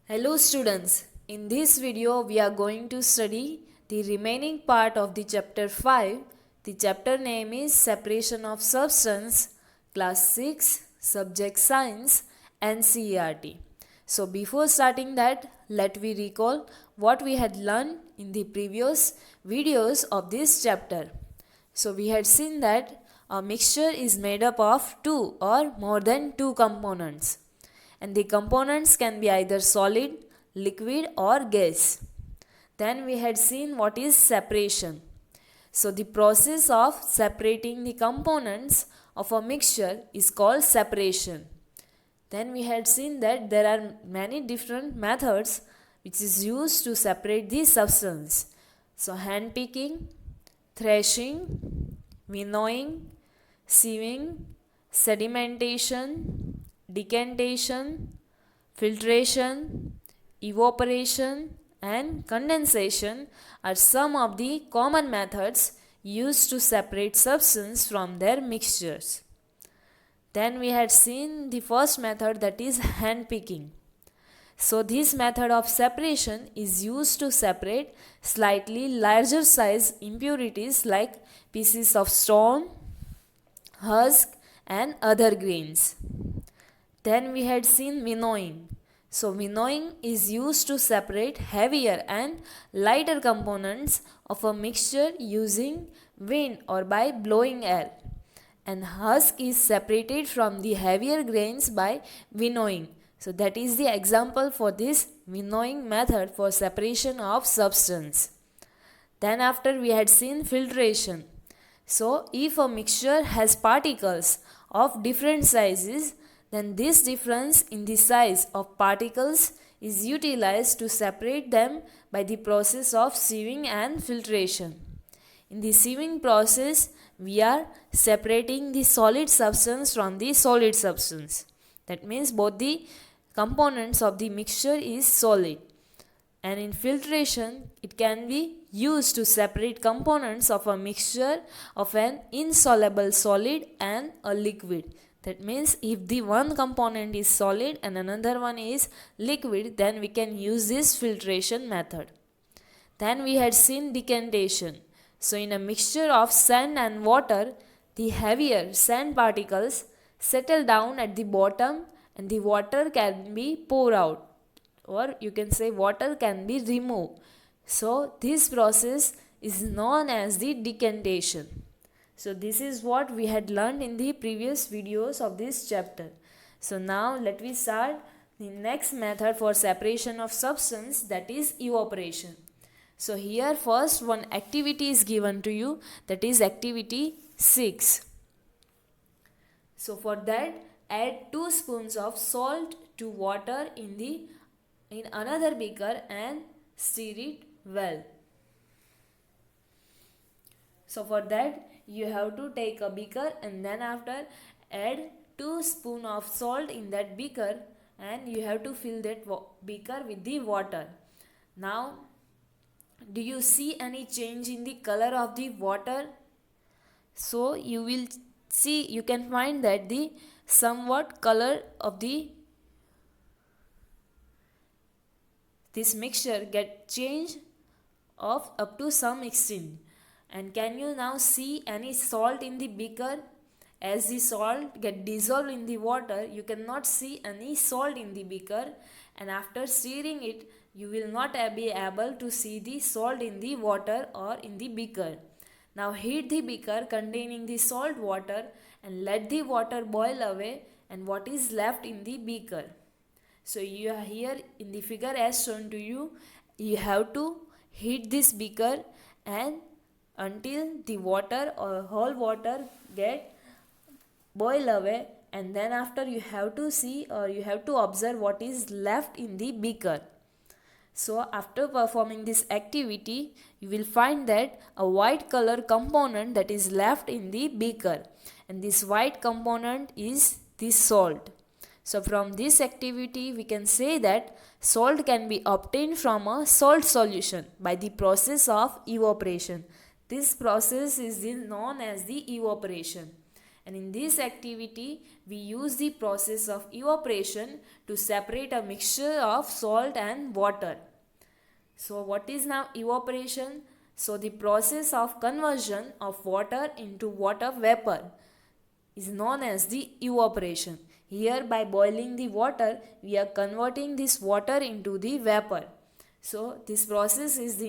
Hello students, in this video we are going to study the remaining part of the chapter 5. The chapter name is Separation of Substance, class 6, subject science, NCERT. So before starting that, let me recall what we had learned in the previous videos of this chapter. So we had seen that a mixture is made up of two or more than two components, and the components can be either solid, liquid or gas. Then we had seen what is separation. So the process of separating the components of a mixture is called separation. Then we had seen that there are many different methods which is used to separate the substance. So hand picking, threshing, winnowing, sieving, sedimentation, decantation, filtration, evaporation, and condensation are some of the common methods used to separate substance from their mixtures. Then we had seen the first method, that is hand picking. So this method of separation is used to separate slightly larger size impurities like pieces of stone, husk, and other grains. Then we had seen winnowing. So winnowing is used to separate heavier and lighter components of a mixture using wind or by blowing air. And husk is separated from the heavier grains by winnowing. So that is the example for this winnowing method for separation of substance. Then after we had seen filtration. So if a mixture has particles of different sizes, then this difference in the size of particles is utilized to separate them by the process of sieving and filtration. In the sieving process, we are separating the solid substance from the solid substance. That means both the components of the mixture is solid. And in filtration, it can be used to separate components of a mixture of an insoluble solid and a liquid. That means if the one component is solid and another one is liquid, then we can use this filtration method. Then we had seen decantation. So in a mixture of sand and water, the heavier sand particles settle down at the bottom and the water can be poured out, or you can say water can be removed. So this process is known as the decantation. So this is what we had learned in the previous videos of this chapter. So now let me start the next method for separation of substance, that is evaporation. So here first one activity is given to you, that is activity 6. So for that, add 2 spoons of salt to water in another beaker and stir it well. So for that, you have to take a beaker and then after add 2 spoons of salt in that beaker and you have to fill that beaker with the water. Now, do you see any change in the color of the water? So you will see, you can find that the somewhat color of this mixture get changed of up to some extent. And can you now see any salt in the beaker? As the salt get dissolved in the water, you cannot see any salt in the beaker, and after stirring it, you will not be able to see the salt in the water or in the beaker. Now heat the beaker containing the salt water and let the water boil away and what is left in the beaker. So you are here in the figure as shown to you, you have to heat this beaker and until the water or whole water get boil away, and then after you have to see or you have to observe what is left in the beaker. So after performing this activity, you will find that a white color component that is left in the beaker, and this white component is the salt. So from this activity we can say that salt can be obtained from a salt solution by the process of evaporation. This process is known as the evaporation. And in this activity, we use the process of evaporation to separate a mixture of salt and water. So what is now evaporation? So the process of conversion of water into water vapor is known as the evaporation. Here, by boiling the water, we are converting this water into the vapor. So this process is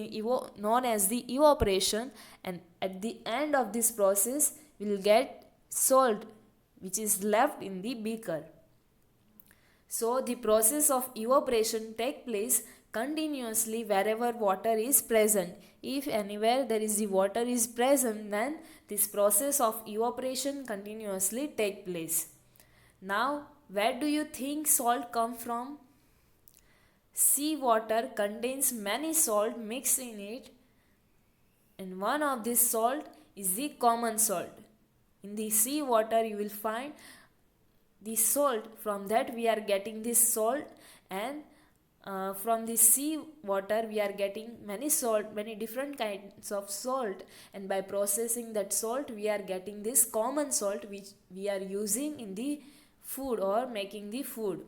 known as the evaporation, and at the end of this process we will get salt which is left in the beaker. So the process of evaporation takes place continuously wherever water is present. If anywhere there is the water is present, then this process of evaporation continuously takes place. Now, where do you think salt come from? Sea water contains many salt mixed in it, and one of this salt is the common salt. In the sea water you will find the salt, from that we are getting this salt, and from the sea water we are getting many different kinds of salt, and by processing that salt we are getting this common salt which we are using in the food or making the food.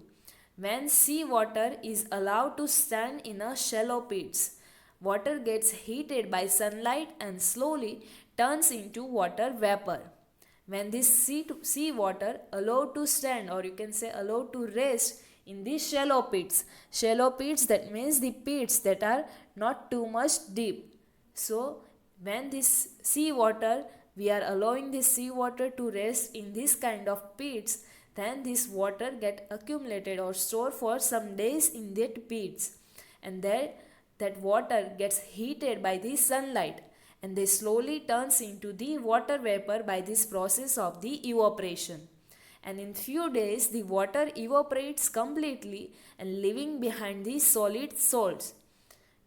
When sea water is allowed to stand in a shallow pits, water gets heated by sunlight and slowly turns into water vapor. When this sea water allowed to stand, or you can say allowed to rest in these shallow pits, that means the pits that are not too much deep. So when this sea water, we are allowing this sea water to rest in this kind of pits, then this water get accumulated or stored for some days in that pits, and that water gets heated by the sunlight, and they slowly turns into the water vapor by this process of the evaporation. And in few days the water evaporates completely and leaving behind the solid salts.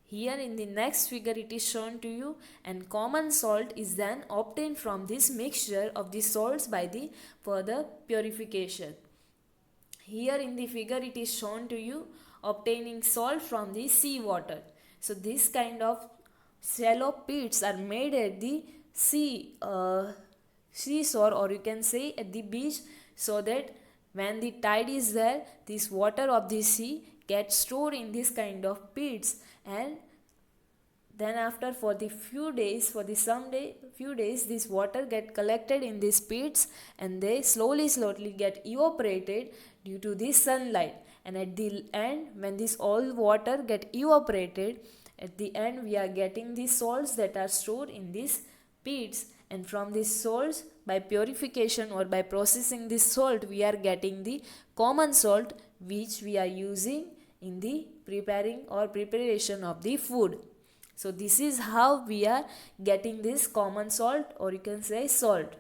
Here in the next figure it is shown to you, and common salt is then obtained from this mixture of the salts by the further purification. Here in the figure it is shown to you obtaining salt from the sea water. So this kind of shallow pits are made at the seashore, or you can say at the beach, so that when the tide is there, this water of the sea gets stored in this kind of pits, and then after for the few days this water get collected in these pits, and they slowly get evaporated due to the sunlight. And at the end, when this all water get evaporated, at the end we are getting the salts that are stored in these pits, and from these salts, by purification or by processing this salt, we are getting the common salt which we are using in the preparation of the food. So this is how we are getting this common salt, or you can say salt.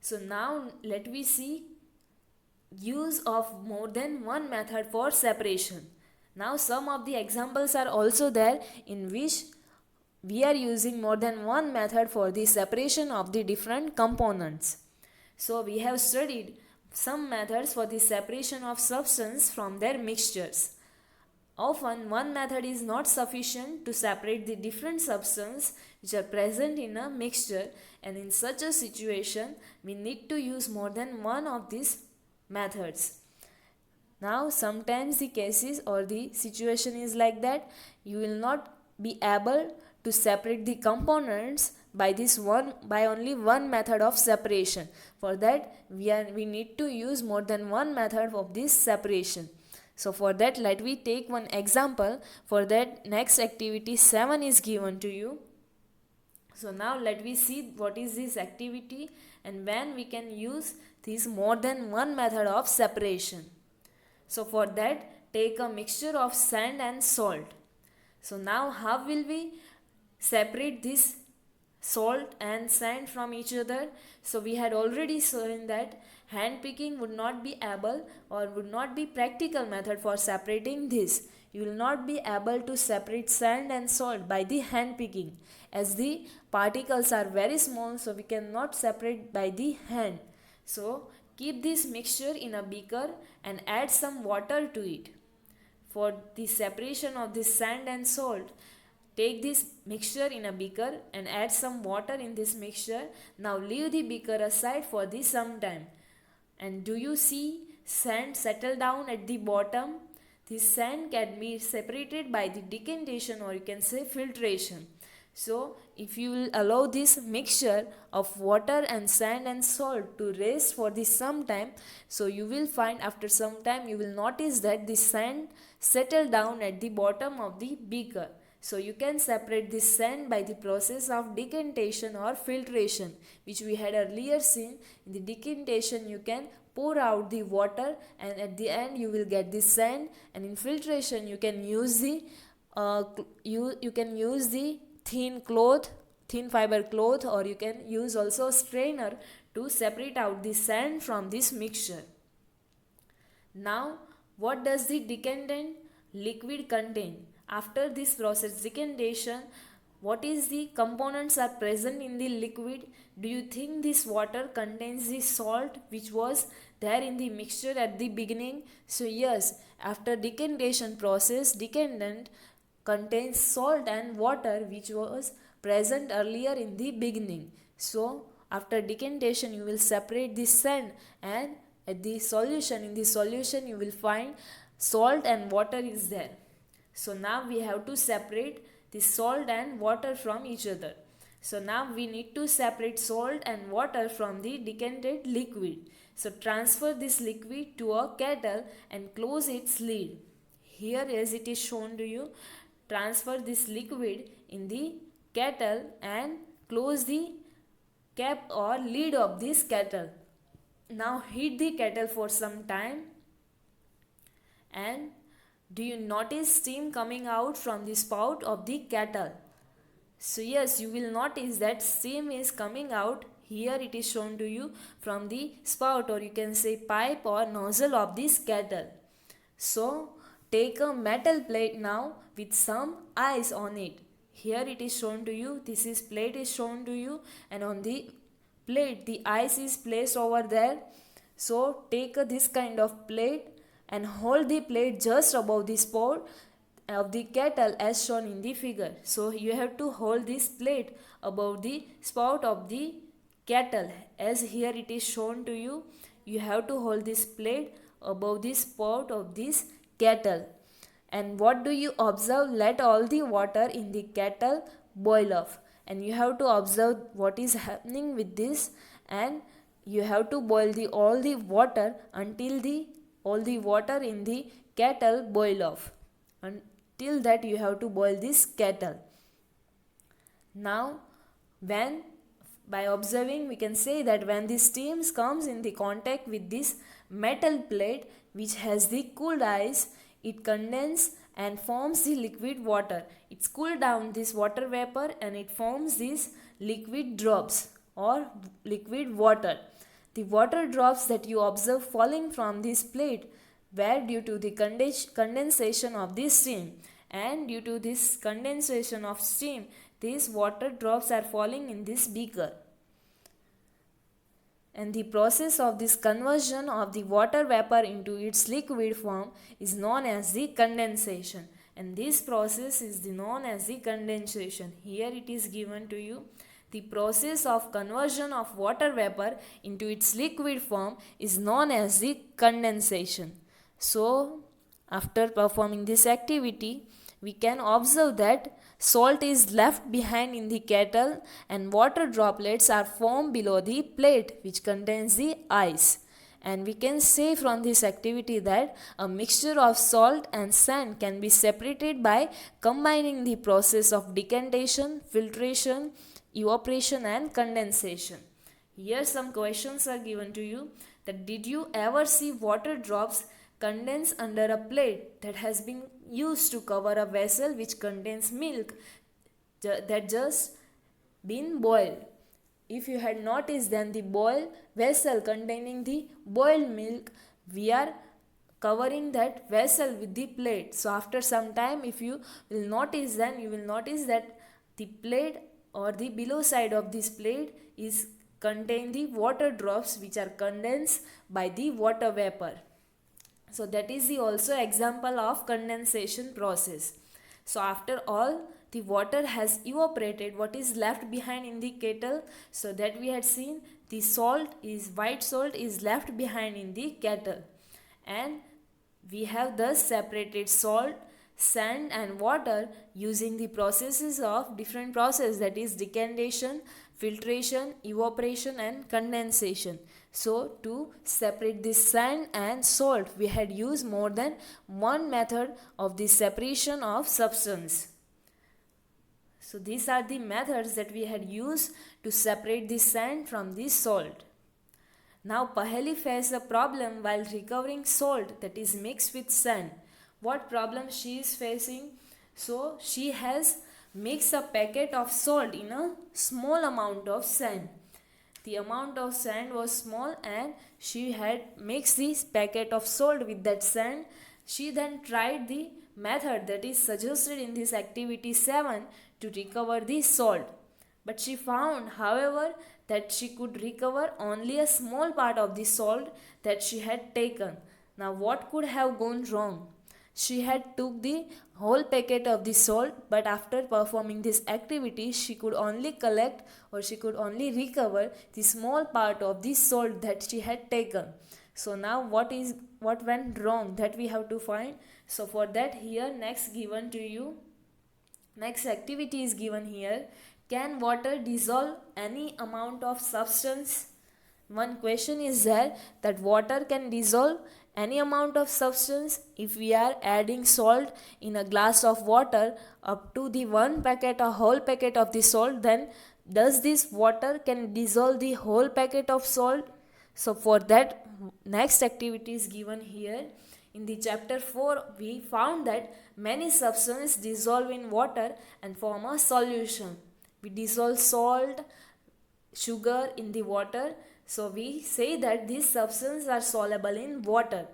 So now let we see use of more than one method for separation. Now some of the examples are also there in which we are using more than one method for the separation of the different components. So we have studied some methods for the separation of substance from their mixtures. Often one method is not sufficient to separate the different substances which are present in a mixture, and in such a situation we need to use more than one of these methods. Now sometimes the cases or the situation is like that you will not be able to separate the components by only one method of separation. For that we need to use more than one method of this separation. So for that, let we take one example. For that, next activity 7 is given to you. So now let we see what is this activity and when we can use this more than one method of separation. So for that, take a mixture of sand and salt. So now how will we separate this salt and sand from each other? So we had already seen that hand picking would not be able or would not be practical method for separating this. You will not be able to separate sand and salt by the hand picking, as the particles are very small, so we cannot separate by the hand. So keep this mixture in a beaker and add some water to it. For the separation of this sand and salt, take this mixture in a beaker and add some water in this mixture. Now leave the beaker aside for the some time. And do you see sand settle down at the bottom? This sand can be separated by the decantation, or you can say filtration. So if you will allow this mixture of water and sand and salt to rest for the some time, so you will find after some time you will notice that the sand settle down at the bottom of the beaker. So you can separate this sand by the process of decantation or filtration, which we had earlier seen. In the decantation you can pour out the water, and at the end you will get the sand, and in filtration you can use the you can use the thin fiber cloth, or you can use also a strainer to separate out the sand from this mixture. Now what does the decanted liquid contain? After this process decantation, what is the components are present in the liquid? Do you think this water contains the salt which was there in the mixture at the beginning? So yes, after decantation process, decantant contains salt and water which was present earlier in the beginning. So after decantation you will separate the sand, and at the solution, in the solution you will find salt and water is there. So now we have to separate the salt and water from each other. So now we need to separate salt and water from the decanted liquid. So transfer this liquid to a kettle and close its lid. Here as it is shown to you, transfer this liquid in the kettle and close the cap or lid of this kettle. Now heat the kettle for some time, and do you notice steam coming out from the spout of the kettle? So yes, you will notice that steam is coming out. Here it is shown to you from the spout, or you can say pipe or nozzle of this kettle. So take a metal plate now with some ice on it. Here it is shown to you, this is plate is shown to you, and on the plate the ice is placed over there. So take this kind of plate and hold the plate just above the spout of the kettle as shown in the figure. So you have to hold this plate above the spout of the kettle as here it is shown to you. You have to hold this plate above the spout of this kettle. And what do you observe? Let all the water in the kettle boil off, and you have to observe what is happening with this, and you have to boil all the water until all the water in the kettle boil off. Until that you have to boil this kettle. Now by observing we can say that when the steam comes in the contact with this metal plate which has the cooled ice, it condenses and forms the liquid water. It's cooled down this water vapor and it forms these liquid drops or liquid water. The water drops that you observe falling from this plate were due to the condensation of this steam, and due to this condensation of steam, these water drops are falling in this beaker. And the process of this conversion of the water vapor into its liquid form is known as the condensation, and this process is known as the condensation. Here it is given to you. The process of conversion of water vapor into its liquid form is known as the condensation. So, after performing this activity, we can observe that salt is left behind in the kettle and water droplets are formed below the plate which contains the ice. And we can say from this activity that a mixture of salt and sand can be separated by combining the process of decantation, filtration, evaporation and condensation. Here some questions are given to you that did you ever see water drops condense under a plate that has been used to cover a vessel which contains milk that just been boiled? If you had noticed, then the boiled vessel containing the boiled milk, we are covering that vessel with the plate. So after some time if you will notice, then you will notice that the plate or the below side of this plate is contain the water drops which are condensed by the water vapor. So that is the also example of condensation process. So after all the water has evaporated, what is left behind in the kettle? So that we had seen, the white salt is left behind in the kettle, and we have thus separated salt, sand and water using the processes of different process, that is decantation, filtration, evaporation and condensation. So to separate this sand and salt, we had used more than one method of the separation of substance. So these are the methods that we had used to separate the sand from the salt. Now Paheli faced a problem while recovering salt that is mixed with sand. What problem she is facing? So she has mixed a packet of salt in a small amount of sand. The amount of sand was small and she had mixed this packet of salt with that sand. She then tried the method that is suggested in this activity 7 to recover the salt. But she found, however, that she could recover only a small part of the salt that she had taken. Now what could have gone wrong? She had took the whole packet of the salt, but after performing this activity she could only collect, or she could only recover the small part of the salt that she had taken. So now what went wrong, that we have to find. So for that, here next activity is given here. Can water dissolve any amount of substance? One question is there, that water can dissolve any amount of substance. If we are adding salt in a glass of water up to the whole packet of the salt, then does this water can dissolve the whole packet of salt? So for that, next activity is given here. In the chapter 4, we found that many substances dissolve in water and form a solution. We dissolve salt, sugar in the water. So we say that these substances are soluble in water.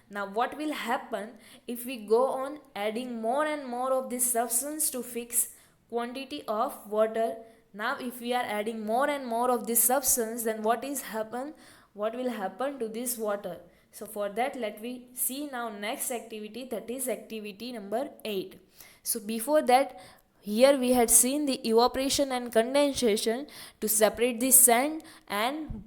Now what will happen if we go on adding more and more of this substance to fix quantity of water? Now if we are adding more and more of this substance, then what will happen to this water? So for that, let we see now next activity, that is activity number 8. So before that, here we had seen the evaporation and condensation to separate the sand and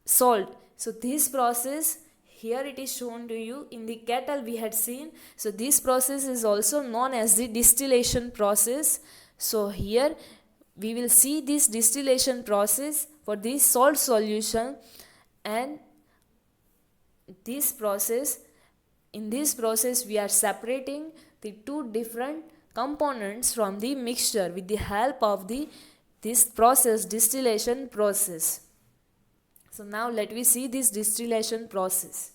salt. So this process, here it is shown to you in the kettle we had seen. So this process is also known as the distillation process. So here we will see this distillation process for this salt solution, and in this process we are separating the two different components from the mixture with the help of this process, distillation process. So now let we see this distillation process.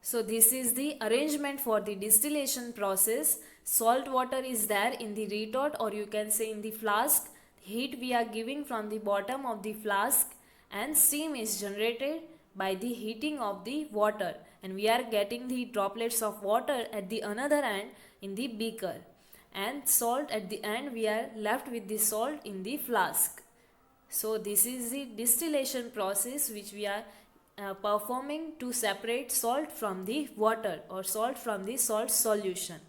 So this is the arrangement for the distillation process. Salt water is there in the retort, or you can say in the flask. Heat we are giving from the bottom of the flask, and steam is generated by the heating of the water, and we are getting the droplets of water at the another end in the beaker, and salt at the end. We are left with the salt in the flask. So this is the distillation process which we are performing to separate salt from the water, or salt from the salt solution.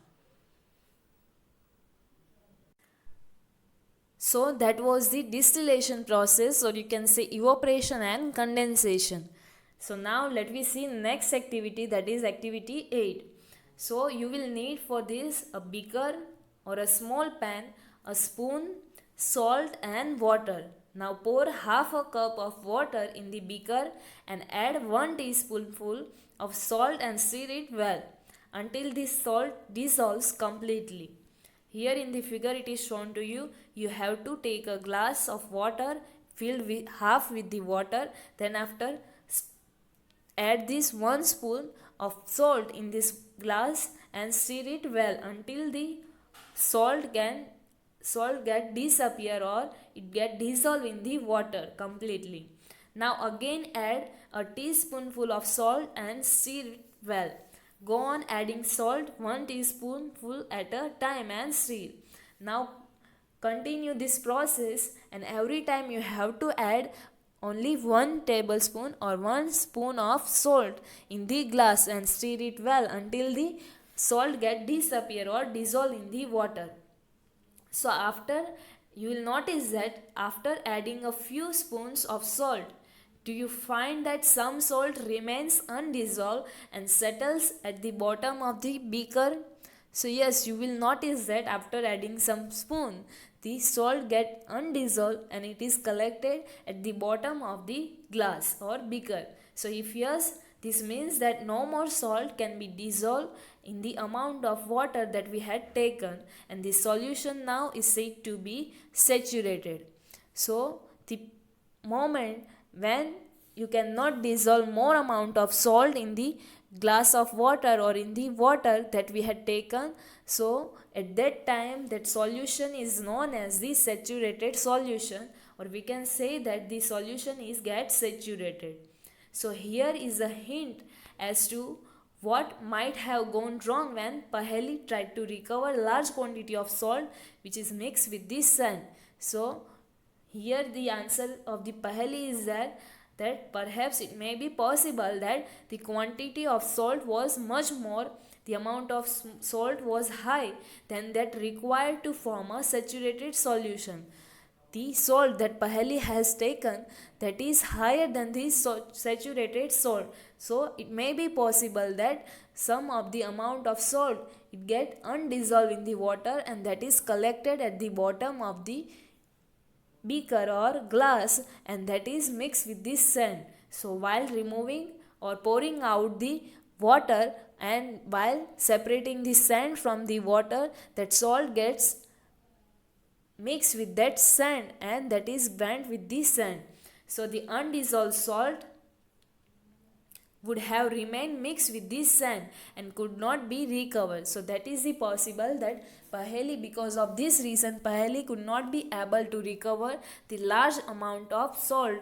So that was the distillation process, or you can say evaporation and condensation. So now let me see next activity, that is activity 8. So you will need for this a beaker or a small pan, a spoon, salt and water. Now pour half a cup of water in the beaker and add 1 teaspoonful of salt and stir it well until the salt dissolves completely. Here in the figure it is shown to you. You have to take a glass of water filled with half with the water, then after add this 1 spoon of salt in this glass and stir it well until the salt get disappear, or it get dissolved in the water completely. Now again add a teaspoonful of salt and stir it well. Go on adding salt 1 teaspoonful at a time and stir. Now continue this process, and every time you have to add only 1 tablespoon or 1 spoon of salt in the glass and stir it well until the salt get disappear or dissolve in the water. So after, you will notice that after adding a few spoons of salt, do you find that some salt remains undissolved and settles at the bottom of the beaker? So yes, you will notice that after adding some spoon, the salt get undissolved and it is collected at the bottom of the glass or beaker. So if yes, this means that no more salt can be dissolved in the amount of water that we had taken, and the solution now is said to be saturated. So the moment when you cannot dissolve more amount of salt in the glass of water or in the water that we had taken, so at that time that solution is known as the saturated solution, or we can say that the solution is get saturated. So here is a hint as to what might have gone wrong when Paheli tried to recover large quantity of salt which is mixed with the sand. So here the answer of the Paheli is that perhaps it may be possible that the quantity of salt was much more, the amount of salt was high than that required to form a saturated solution. The salt that Paheli has taken, that is higher than the saturated salt. So it may be possible that some of the amount of salt it get undissolved in the water and that is collected at the bottom of the beaker or glass and that is mixed with the sand. So while removing or pouring out the water and while separating the sand from the water, that salt gets mixed with that sand and that is blend with the sand. So the undissolved salt would have remained mixed with this sand and could not be recovered. So that is the possible that Paheli, because of this reason, Paheli could not be able to recover the large amount of salt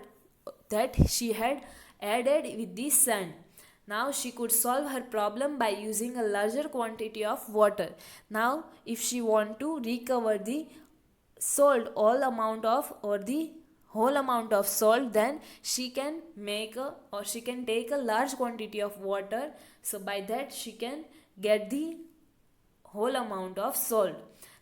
that she had added with this sand. Now she could solve her problem by using a larger quantity of water. Now if she want to recover the salt all amount of or the whole amount of salt, then she can make a or she can take a large quantity of water. So by that she can get the whole amount of salt.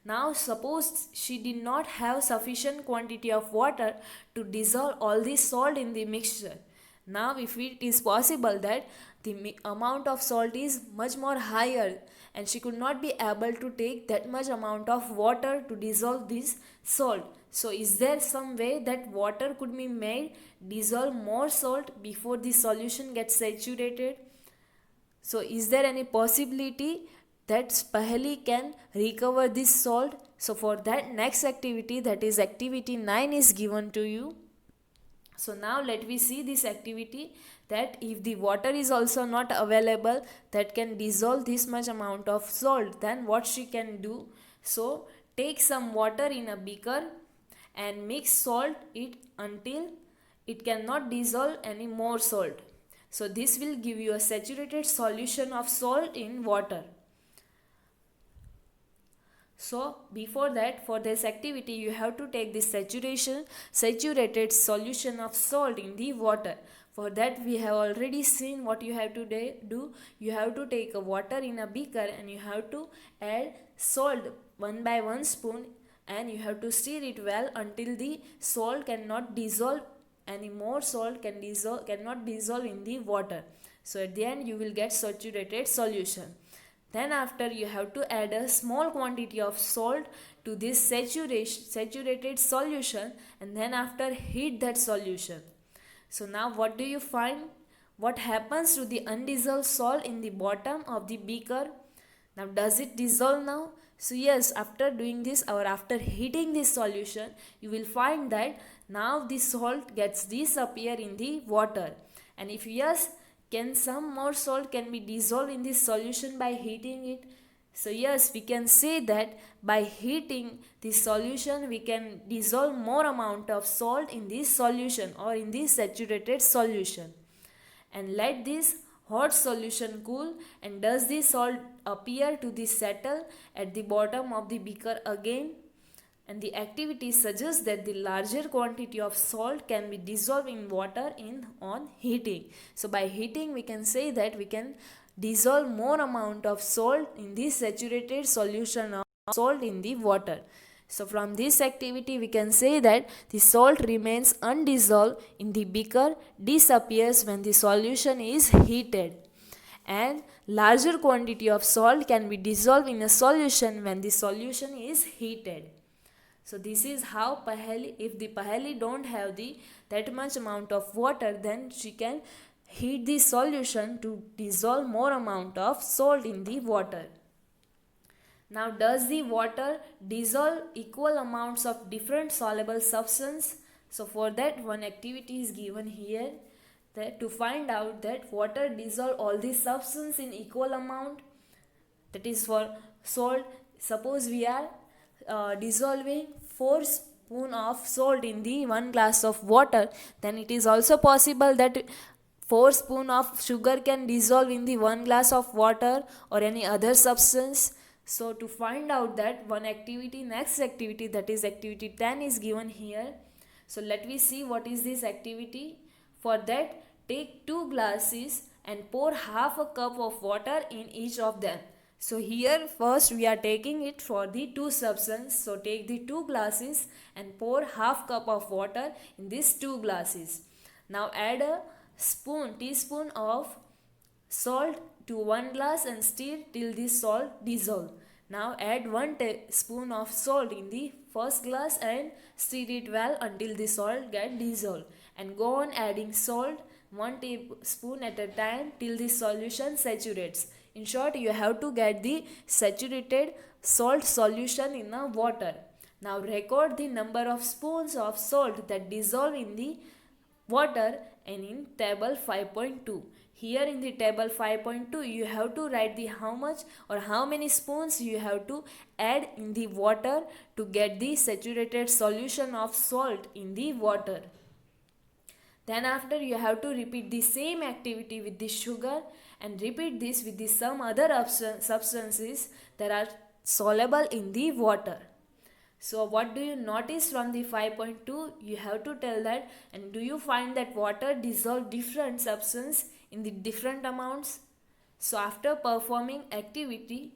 Now suppose she did not have sufficient quantity of water to dissolve all the salt in the mixture. Now if it is possible that the amount of salt is much more higher and she could not be able to take that much amount of water to dissolve this salt. So is there some way that water could be made dissolve more salt before the solution gets saturated? So is there any possibility that Paheli can recover this salt? So for that, next activity, that is activity 9, is given to you. So now let me see this activity, that if the water is also not available that can dissolve this much amount of salt, then what she can do? So take some water in a beaker and mix salt it until it cannot dissolve any more salt. So this will give you a saturated solution of salt in water. So before that, for this activity you have to take this saturated solution of salt in the water. For that we have already seen what you have to do. You have to take a water in a beaker and you have to add salt 1 by 1 spoon and you have to stir it well until the salt cannot dissolve, any more salt cannot dissolve in the water. So at the end you will get saturated solution. Then after you have to add a small quantity of salt to this saturated solution and then after heat that solution. So now what do you find? What happens to the undissolved salt in the bottom of the beaker? Now does it dissolve now? So yes, after doing this or after heating this solution, you will find that now the salt gets disappear in the water. And if yes, can some more salt can be dissolved in this solution by heating it? So yes, we can say that by heating this solution we can dissolve more amount of salt in this solution or in this saturated solution. And let this hot solution cool, and does the salt appear to the settle at the bottom of the beaker again? And the activity suggests that the larger quantity of salt can be dissolved in water on heating. So by heating we can say that we can dissolve more amount of salt in the saturated solution of salt in the water. So from this activity we can say that the salt remains undissolved in the beaker, disappears when the solution is heated, and larger quantity of salt can be dissolved in a solution when the solution is heated. So this is how Paheli, if the Paheli don't have the that much amount of water, then she can heat the solution to dissolve more amount of salt in the water. Now, does the water dissolve equal amounts of different soluble substance? So for that, one activity is given here, that to find out that water dissolve all the substance in equal amount. That is for salt. Suppose we are dissolving 4 spoon of salt in the 1 glass of water, then it is also possible that 4 spoon of sugar can dissolve in the 1 glass of water or any other substance. So to find out that, one activity, next activity, that is activity 10 is given here. So let me see what is this activity. For that, take 2 glasses and pour half a cup of water in each of them. So here first we are taking it for the 2 substance. So take the 2 glasses and pour half cup of water in these 2 glasses. Now add a teaspoon of salt to 1 glass and stir till the salt dissolve. Now add 1 teaspoon of salt in the first glass and stir it well until the salt get dissolved, and go on adding salt 1 teaspoon at a time till the solution saturates. In short, you have to get the saturated salt solution in the water. Now record the number of spoons of salt that dissolve in the water and in table 5.2. Here in the table 5.2 you have to write the how much or how many spoons you have to add in the water to get the saturated solution of salt in the water. Then after you have to repeat the same activity with the sugar and repeat this with the some other substances that are soluble in the water. So what do you notice from the 5.2? You have to tell that, and do you find that water dissolve different substance in the different amounts? So after performing activity,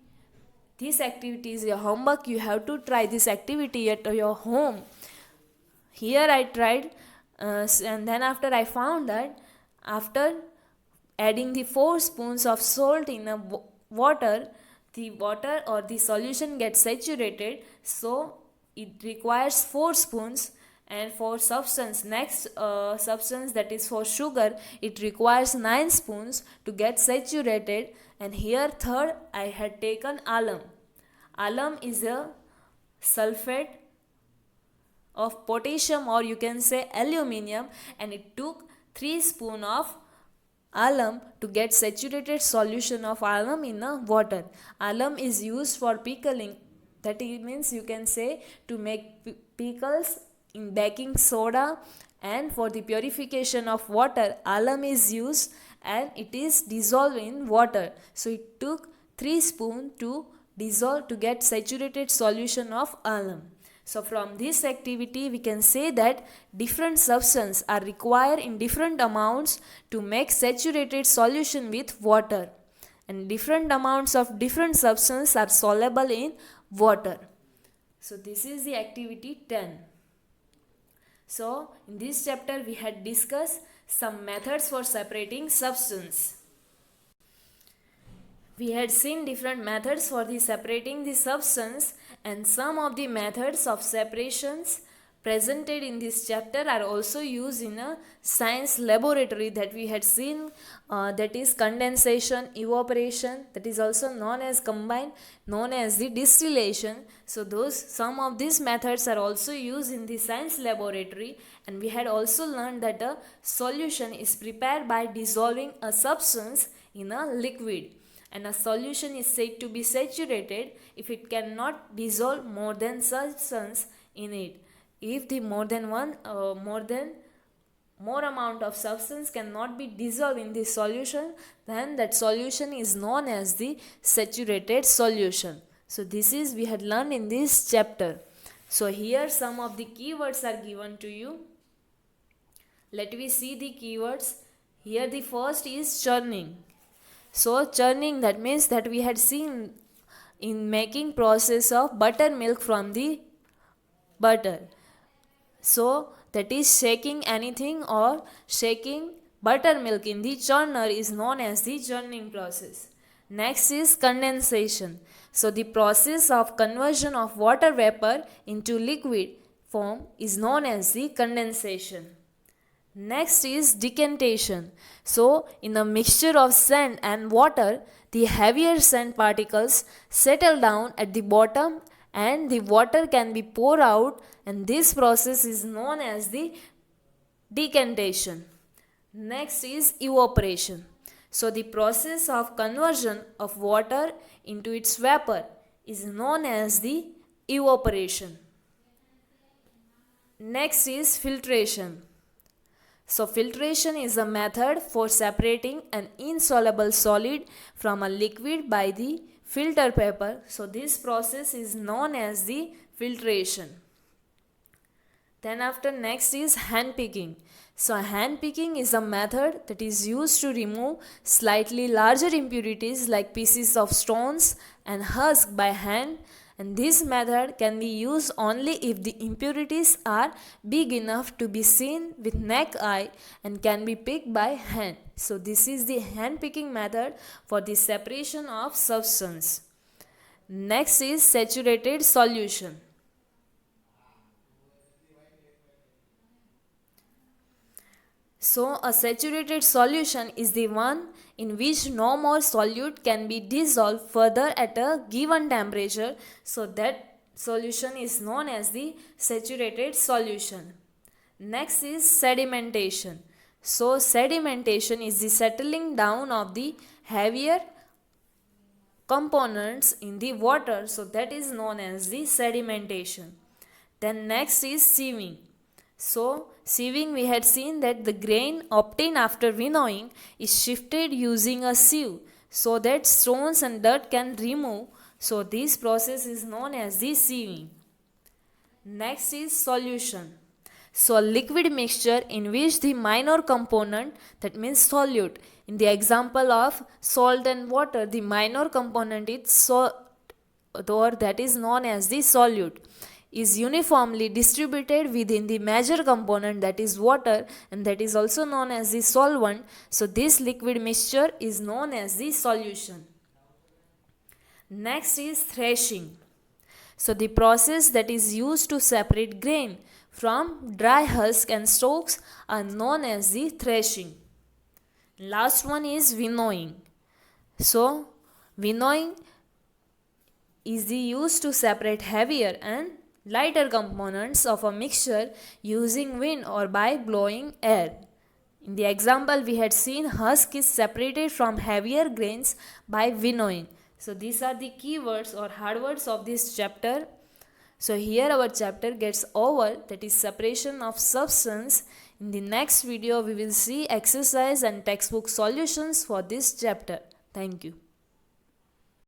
this activity is your homework. You have to try this activity at your home. Here I tried and then after I found that after adding the 4 spoons of salt in a water, the water or the solution gets saturated, so it requires 4 spoons. And for substance, next substance, that is for sugar, it requires 9 spoons to get saturated. And here third I had taken alum. Alum is a sulfate of potassium, or you can say aluminium, and it took 3 spoon of alum to get saturated solution of alum in the water. Alum is used for pickling, that means you can say to make pickles in baking soda, and for the purification of water alum is used and it is dissolved in water. So it took 3 spoon to dissolve to get saturated solution of alum. So from this activity we can say that different substances are required in different amounts to make saturated solution with water, and different amounts of different substances are soluble in water. So this is the activity 10. So in this chapter we had discussed some methods for separating substance. We had seen different methods for the separating the substance, and some of the methods of separations presented in this chapter are also used in a science laboratory that we had seen, that is condensation, evaporation, that is also known as combined, known as the distillation. So some of these methods are also used in the science laboratory, and we had also learned that a solution is prepared by dissolving a substance in a liquid. And a solution is said to be saturated if it cannot dissolve more than substance in it. If the more amount of substance cannot be dissolved in the solution, then that solution is known as the saturated solution. So this is we had learned in this chapter. So here some of the keywords are given to you. Let me see the keywords. Here the first is churning. So churning, that means that we had seen in making process of buttermilk from the butter. So that is shaking anything or shaking buttermilk in the churner is known as the churning process. Next is condensation. So the process of conversion of water vapor into liquid form is known as the condensation. Next is decantation. So in a mixture of sand and water, the heavier sand particles settle down at the bottom and the water can be poured out, and this process is known as the decantation. Next is evaporation. So the process of conversion of water into its vapor is known as the evaporation. Next is filtration. So filtration is a method for separating an insoluble solid from a liquid by the filter paper. So this process is known as the filtration. Then after, next is hand picking. So hand picking is a method that is used to remove slightly larger impurities like pieces of stones and husk by hand, and this method can be used only if the impurities are big enough to be seen with naked eye and can be picked by hand. So this is the hand picking method for the separation of substance. Next is saturated solution. So a saturated solution is the one in which no more solute can be dissolved further at a given temperature. So that solution is known as the saturated solution. Next is sedimentation. So sedimentation is the settling down of the heavier components in the water. So that is known as the sedimentation. Then next is sieving. So sieving, we had seen that the grain obtained after winnowing is shifted using a sieve so that stones and dirt can remove. So this process is known as the sieving. Next is solution. So a liquid mixture in which the minor component, that means solute, in the example of salt and water, the minor component is salt, or that is known as the solute, is uniformly distributed within the major component, that is water, and that is also known as the solvent. So this liquid mixture is known as the solution. Next is threshing. So the process that is used to separate grain from dry husk and stalks are known as the threshing. Last one is winnowing. So winnowing is the use to separate heavier and lighter components of a mixture using wind or by blowing air. In the example, we had seen husk is separated from heavier grains by winnowing. So these are the keywords or hard words of this chapter. So here our chapter gets over, that is separation of substance. In the next video we will see exercise and textbook solutions for this chapter. Thank you.